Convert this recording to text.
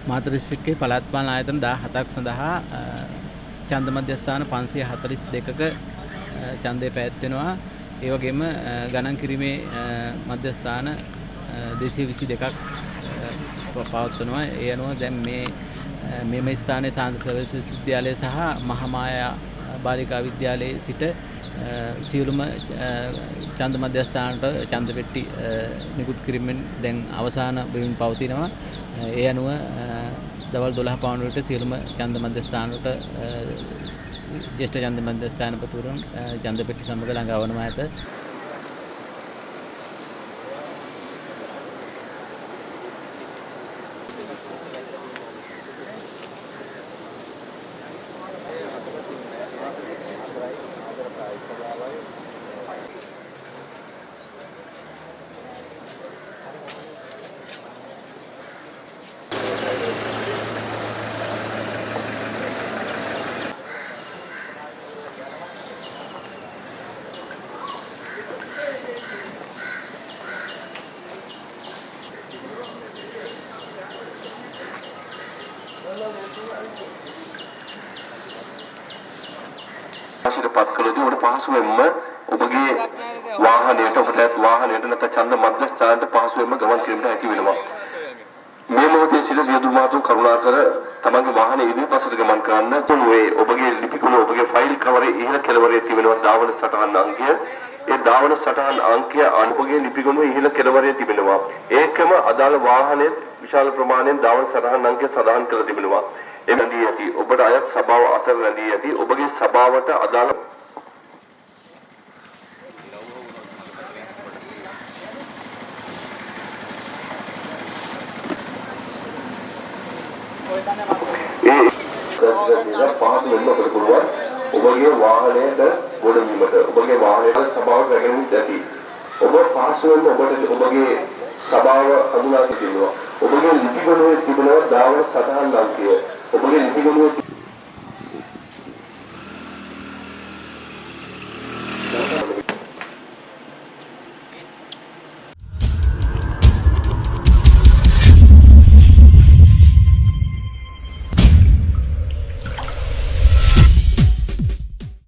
මාතර දිස්ත්‍රික්කයේ පළාත් පාලන ආයතන 17ක් සඳහා ඡන්ද මධ්‍යස්ථාන 542ක ඡන්දය පැවැත්වෙනවා. ඒ වගේම ගණන් කිරීමේ මධ්‍යස්ථාන 222ක් පවත්වනවා. ඒ අනුව දැන් මෙම ස්ථානයේ සාන්ද්‍ර සර්විස් විද්‍යාලය සහ මහාමායා බාලිකා විද්‍යාලයේ සිට සියලුම ඡන්ද මධ්‍යස්ථානට ඡන්ද පෙට්ටි නිකුත් කිරීමෙන් දැන් අවසාන වෙමින් පවතිනවා. ඒ අනුව දවල් 12 පවන විට සියලුම ඡන්ද මධ්‍යස්ථානවලට ජ්‍යෙෂ්ඨ ඡන්ද මධ්‍යස්ථානපතිවරුන් ඡන්ද පෙට්ටි සමග ළඟවනවා ඇත. පත් කළොත් ඔබට පහසුවෙන්ම ඔබගේ වාහනයට නැත්නම් ඡන්ද මධ්‍යස්ථානට පහසුවෙන්ම ගමන් කිරීමට හැකි වෙනවා. මේ මොහොතේ සිට සියලු මාතුන් කරුණාකර තමන්ගේ වාහනේ ඉදිරිපසට ගමන් කරන්න. තුනුවේ ඔබගේ ලිපිගුණ ඔබගේ ෆයිල් කවරේ ඉහළ කෙළවරේ තිබෙනවා දාවන සටහන් අංකය. ඒ දාවන සටහන් අංකය අනුපගේ ලිපිගුණ ඉහළ කෙළවරේ තිබෙනවා. ඒකම අදාළ වාහනයේ විශාල ප්‍රමාණයෙන් දාවන සටහන් අංකය සඳහන් කර තිබෙනවා. එමන්දී ඇති ඔබට අයත් සභාව අසර රැඳී ඇති ඔබගේ සභාවට අදාළ පහසු වෙන්න ඔබට පුළුවන් ඔබගේ වාහනයට ගොඩ වීමට ඔබගේ වාහනයට සභාවට රැගෙන ඇති ඔබ පහසු වෙන්න ඔබගේ සභාව හඳුනා ගන්නවා ඔබගේ ලිපිගොනුවේ තිබෙනවා දාවන සටහන් අංකය ඔබගේ ලිපිගොනුවේ